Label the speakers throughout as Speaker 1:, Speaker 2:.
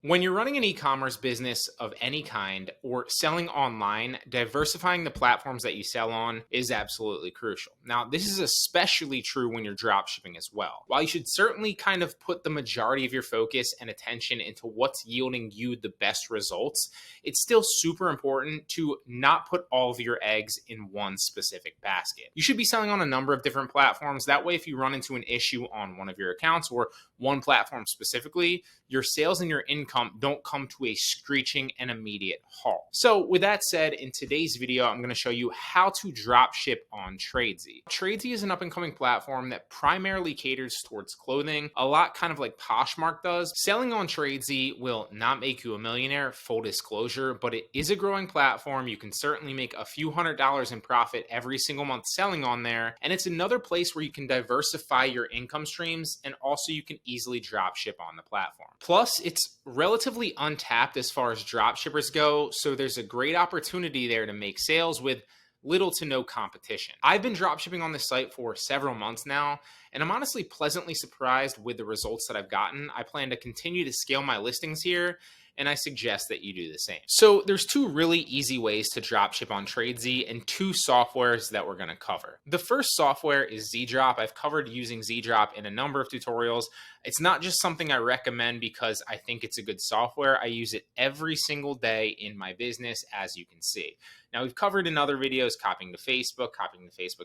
Speaker 1: When you're running an e-commerce business of any kind or selling online, diversifying the platforms that you sell on is absolutely crucial. Now, this is especially true when you're drop shipping as well. While you should certainly kind of put the majority of your focus and attention into what's yielding you the best results, it's still super important to not put all of your eggs in one specific basket. You should be selling on a number of different platforms. That way, if you run into an issue on one of your accounts or one platform specifically, your sales and your income don't come to a screeching and immediate halt. So with that said, in today's video, I'm going to show you how to drop ship on Tradesy. Tradesy is an up and coming platform that primarily caters towards clothing, a lot kind of like Poshmark does. Selling on Tradesy will not make you a millionaire, full disclosure, but it is a growing platform. You can certainly make a few $100s in profit every single month selling on there. And it's another place where you can diversify your income streams, and also you can easily drop ship on the platform. Plus, it's relatively untapped as far as drop shippers go, so there's a great opportunity there to make sales with little to no competition. I've been drop shipping on this site for several months now, and I'm honestly pleasantly surprised with the results that I've gotten. I plan to continue to scale my listings here, and I suggest that you do the same. So there's two really easy ways to dropship on Tradesy and two softwares that we're gonna cover. The first software is ZDrop. I've covered using ZDrop in a number of tutorials. It's not just something I recommend because I think it's a good software. I use it every single day in my business, as you can see. Now, we've covered in other videos copying to Facebook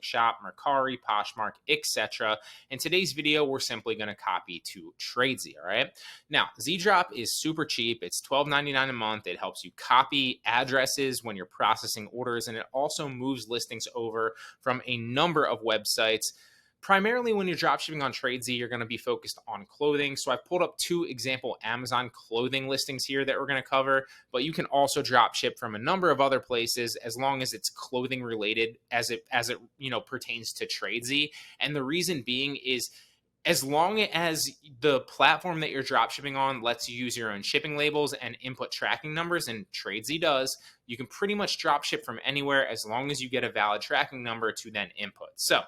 Speaker 1: Shop, Mercari, Poshmark, etc. In today's video, we're simply going to copy to Tradesy, all right? Now, ZDrop is super cheap. It's $12.99 a month. It helps you copy addresses when you're processing orders, and it also moves listings over from a number of websites. Primarily when you're dropshipping on Tradesy, you're going to be focused on clothing. So I've pulled up two example Amazon clothing listings here that we're going to cover, but you can also dropship from a number of other places as long as it's clothing related as it pertains to Tradesy. And the reason being is, as long as the platform that you're dropshipping on lets you use your own shipping labels and input tracking numbers, and Tradesy does, you can pretty much dropship from anywhere as long as you get a valid tracking number to then input. So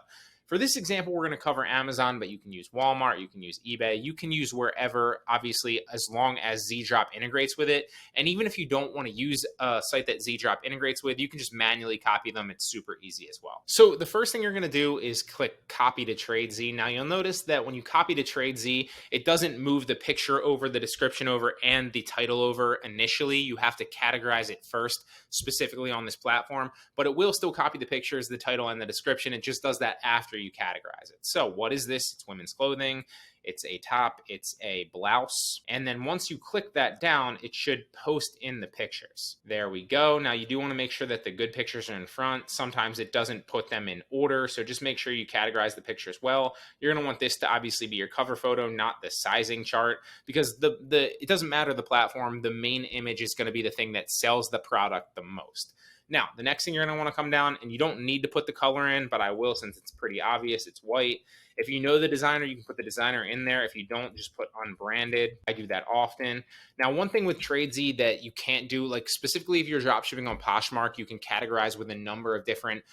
Speaker 1: for this example, we're going to cover Amazon, but you can use Walmart, you can use eBay, you can use wherever, obviously, as long as ZDrop integrates with it. And even if you don't want to use a site that ZDrop integrates with, you can just manually copy them. It's super easy as well. So the first thing you're going to do is click copy to Tradesy. Now you'll notice that when you copy to Tradesy, it doesn't move the picture over, the description over, and the title over initially. You have to categorize it first, specifically on this platform, but it will still copy the pictures, the title, and the description. It just does that after you categorize it. So what is this? It's women's clothing. It's a top, it's a blouse. And then once you click that down, it should post in the pictures. There we go. Now you do want to make sure that the good pictures are in front. Sometimes it doesn't put them in order. So just make sure you categorize the pictures well. You're going to want this to obviously be your cover photo, not the sizing chart, because it doesn't matter the platform. The main image is going to be the thing that sells the product the most. Now, the next thing you're going to want to come down, and you don't need to put the color in, but I will since it's pretty obvious, it's white. If you know the designer, you can put the designer in there. If you don't, just put unbranded. I do that often. Now, one thing with Tradesy that you can't do, like specifically if you're dropshipping on Poshmark, you can categorize with a number of different,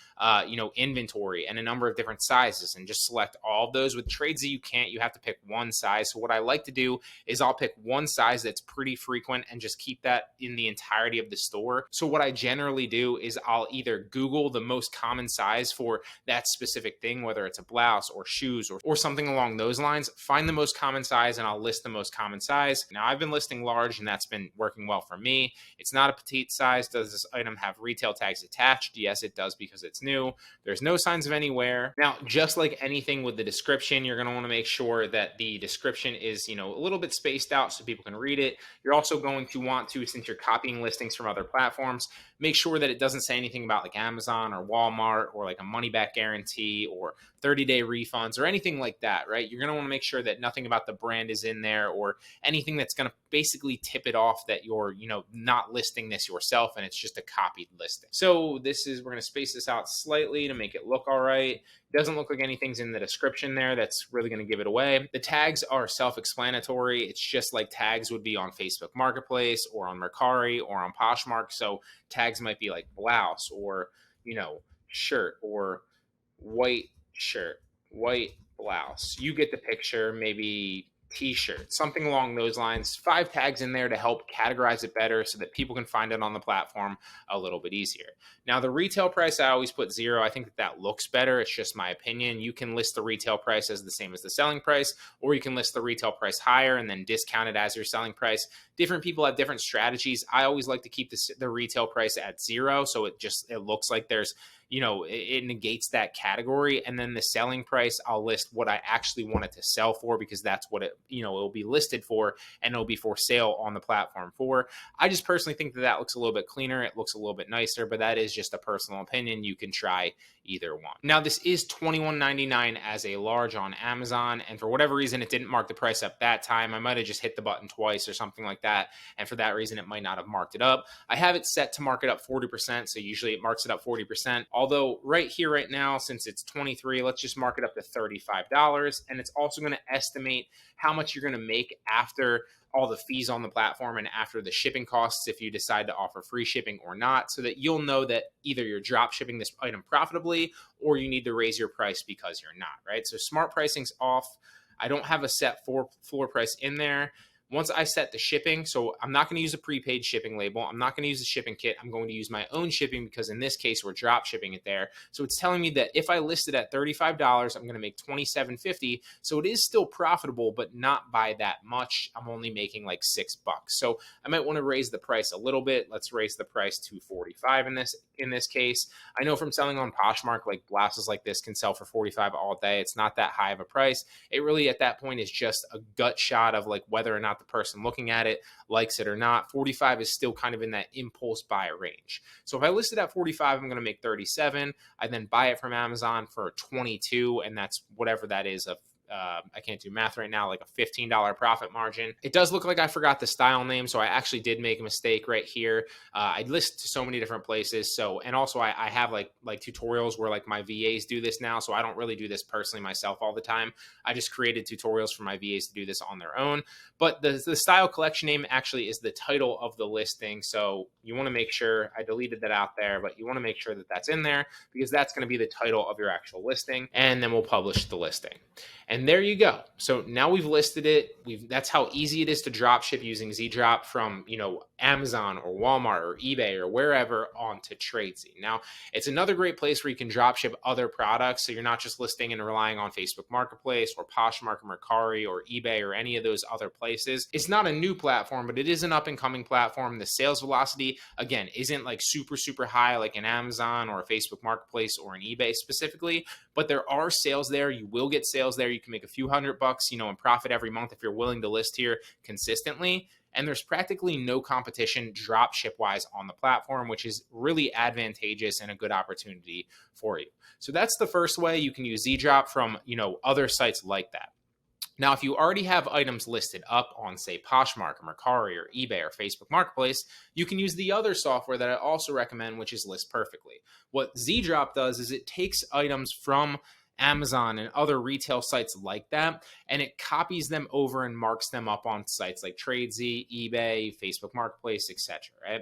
Speaker 1: inventory and a number of different sizes and just select all of those. With Tradesy, you can't. You have to pick one size. So what I like to do is I'll pick one size that's pretty frequent and just keep that in the entirety of the store. So what I generally do is I'll either Google the most common size for that specific thing, whether it's a blouse or shoes or something along those lines, find the most common size and I'll list the most common size. Now I've been listing large and that's been working well for me. It's not a petite size. Does this item have retail tags attached? Yes, it does because it's new. There's no signs of any wear. Now, just like anything with the description, you're going to want to make sure that the description is, a little bit spaced out so people can read it. You're also going to want to, since you're copying listings from other platforms, make sure that it doesn't say anything about like Amazon or Walmart or like a money back guarantee or 30-day refunds or anything like that, right? You're going to want to make sure that nothing about the brand is in there or anything that's going to basically tip it off that you're, not listing this yourself and it's just a copied listing. So we're going to space this out slightly to make it look all right. It doesn't look like anything's in the description there that's really going to give it away. The tags are self-explanatory. It's just like tags would be on Facebook Marketplace or on Mercari or on Poshmark. So tags might be like blouse or, shirt or white shirt, white blouse. You get the picture, maybe t-shirt, something along those lines. 5 tags in there to help categorize it better so that people can find it on the platform a little bit easier. Now, the retail price, I always put 0. I think that looks better. It's just my opinion. You can list the retail price as the same as the selling price, or you can list the retail price higher and then discount it as your selling price. Different people have different strategies. I always like to keep the retail price at 0, so it looks like there's, it negates that category. And then the selling price, I'll list what I actually want it to sell for, because that's what it'll be listed for, and it'll be for sale on the platform for. I just personally think that looks a little bit cleaner. It looks a little bit nicer, but that is just a personal opinion. You can try either one. Now, this is $21.99 as a large on Amazon, and for whatever reason, it didn't mark the price up that time. I might have just hit the button twice or something like that, and for that reason, it might not have marked it up. I have it set to mark it up 40%, so usually it marks it up 40%. Although right here, right now, since it's 23, let's just mark it up to $35, and it's also going to estimate how much you're going to make after all the fees on the platform and after the shipping costs, if you decide to offer free shipping or not, so that you'll know that either you're drop shipping this item profitably or you need to raise your price because you're not, right? So smart pricing's off. I don't have a set floor price in there. Once I set the shipping, so I'm not going to use a prepaid shipping label. I'm not going to use a shipping kit. I'm going to use my own shipping, because in this case, we're drop shipping it there. So it's telling me that if I list it at $35, I'm going to make $27.50. So it is still profitable, but not by that much. I'm only making like $6. So I might want to raise the price a little bit. Let's raise the price to $45 in this case. I know from selling on Poshmark, like blouses like this can sell for $45 all day. It's not that high of a price. It really at that point is just a gut shot of like whether or not the person looking at it likes it or not. 45 is still kind of in that impulse buy range. So if I list it at 45, I'm going to make 37. I then buy it from Amazon for 22, and that's whatever that is of I can't do math right now, like a $15 profit margin. It does look like I forgot the style name, so I actually did make a mistake right here. I list to so many different places, so, and also I have like tutorials where like my VAs do this now, so I don't really do this personally myself all the time. I just created tutorials for my VAs to do this on their own. But the style collection name actually is the title of the listing, so you want to make sure, I deleted that out there, but you want to make sure that that's in there, because that's going to be the title of your actual listing, and then we'll publish the listing. And there you go. So now we've listed it. That's how easy it is to drop ship using ZDrop from, Amazon or Walmart or eBay or wherever onto Tradesy. Now, it's another great place where you can drop ship other products. So you're not just listing and relying on Facebook Marketplace or Poshmark or Mercari or eBay or any of those other places. It's not a new platform, but it is an up and coming platform. The sales velocity, again, isn't like super, super high like an Amazon or a Facebook Marketplace or an eBay specifically, but there are sales there. You will get sales there. You can make a few $100, and profit every month if you're willing to list here consistently. And there's practically no competition drop ship wise on the platform, which is really advantageous and a good opportunity for you. So that's the first way you can use ZDrop from, other sites like that. Now, if you already have items listed up on, say, Poshmark or Mercari or eBay or Facebook Marketplace, you can use the other software that I also recommend, which is List Perfectly. What ZDrop does is it takes items from Amazon and other retail sites like that, and it copies them over and marks them up on sites like Tradesy, eBay, Facebook Marketplace, etc. Right?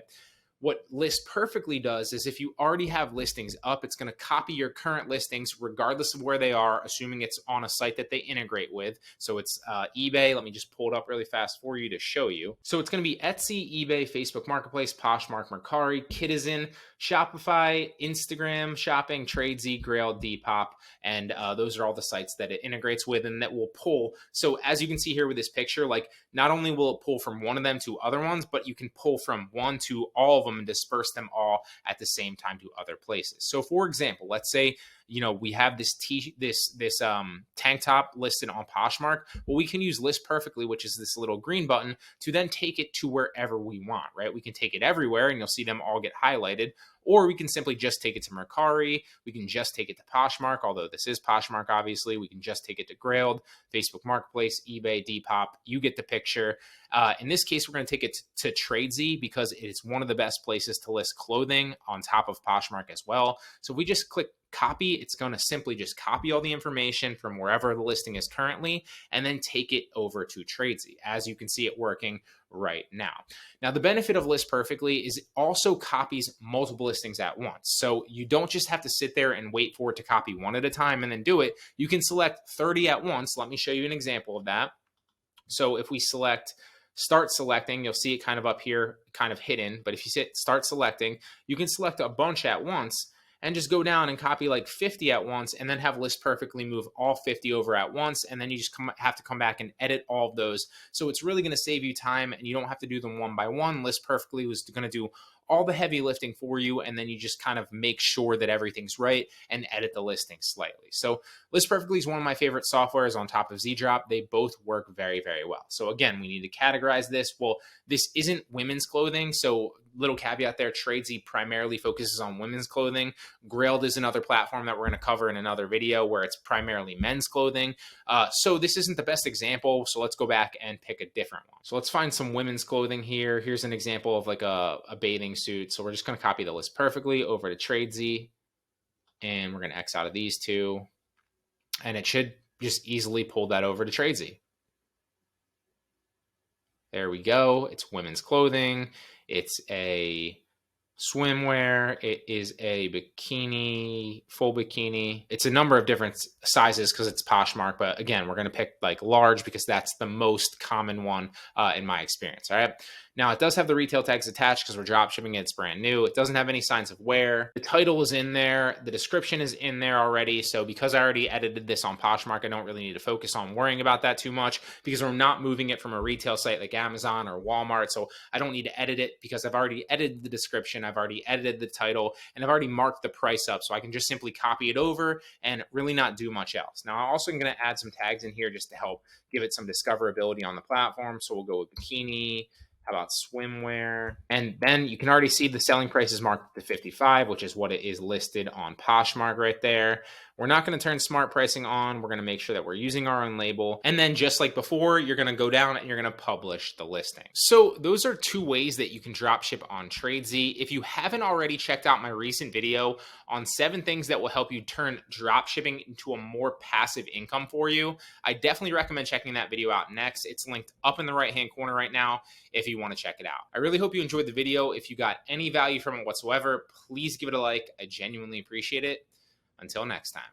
Speaker 1: What List Perfectly does is if you already have listings up, it's going to copy your current listings regardless of where they are, assuming it's on a site that they integrate with. So it's eBay. Let me just pull it up really fast for you to show you. So it's going to be Etsy, eBay, Facebook Marketplace, Poshmark, Mercari, Citizen, Shopify, Instagram, Shopping, Tradesy, Grail, Depop, and those are all the sites that it integrates with and that will pull. So as you can see here with this picture, like not only will it pull from one of them to other ones, but you can pull from one to all of them and disperse them all at the same time to other places. So for example, let's say, we have this tank top listed on Poshmark. Well, we can use List Perfectly, which is this little green button, to then take it to wherever we want, right? We can take it everywhere and you'll see them all get highlighted. Or we can simply just take it to Mercari. We can just take it to Poshmark, although this is Poshmark, obviously. We can just take it to Grailed, Facebook Marketplace, eBay, Depop. You get the picture. In this case, we're going to take it to Tradesy because it's one of the best places to list clothing on top of Poshmark as well. So if we just click copy, it's going to simply just copy all the information from wherever the listing is currently and then take it over to Tradesy, as you can see it working right now. Now, the benefit of List Perfectly is it also copies multiple listings at once. So you don't just have to sit there and wait for it to copy one at a time and then do it. You can select 30 at once. Let me show you an example of that. So if we select start selecting, you'll see it kind of up here, kind of hidden. But if you start selecting, you can select a bunch at once and just go down and copy like 50 at once, and then have List Perfectly move all 50 over at once. And then you just have to come back and edit all of those. So it's really going to save you time, and you don't have to do them one by one. List Perfectly was going to do all the heavy lifting for you, and then you just kind of make sure that everything's right and edit the listing slightly. So List Perfectly is one of my favorite softwares on top of ZDrop. They both work very, very well. So again, we need to categorize this. Well, this isn't women's clothing, so little caveat there, Tradesy primarily focuses on women's clothing. Grailed is another platform that we're going to cover in another video where it's primarily men's clothing. So this isn't the best example, so let's go back and pick a different one. So let's find some women's clothing here. Here's an example of like a bathing suit. So we're just going to copy the List Perfectly over to Tradesy, and we're going to X out of these two, and it should just easily pull that over to Tradesy. There we go. It's women's clothing. It's a swimwear. It is a bikini, full bikini. It's a number of different sizes because it's Poshmark. But again, we're going to pick like large because that's the most common one in my experience. All right. Now, it does have the retail tags attached because we're drop shipping it. It's brand new. It doesn't have any signs of wear. The title is in there. The description is in there already. So because I already edited this on Poshmark, I don't really need to focus on worrying about that too much because we're not moving it from a retail site like Amazon or Walmart. So I don't need to edit it because I've already edited the description. I've already edited the title, and I've already marked the price up. So I can just simply copy it over and really not do much else. Now, I'm also going to add some tags in here just to help give it some discoverability on the platform. So we'll go with bikini. How about swimwear? And then you can already see the selling price is marked to 55, which is what it is listed on Poshmark right there. We're not going to turn smart pricing on. We're going to make sure that we're using our own label. And then just like before, you're going to go down and you're going to publish the listing. So those are two ways that you can drop ship on Tradesy. If you haven't already checked out my recent video on 7 things that will help you turn drop shipping into a more passive income for you, I definitely recommend checking that video out next. It's linked up in the right-hand corner right now if you want to check it out. I really hope you enjoyed the video. If you got any value from it whatsoever, please give it a like. I genuinely appreciate it. Until next time.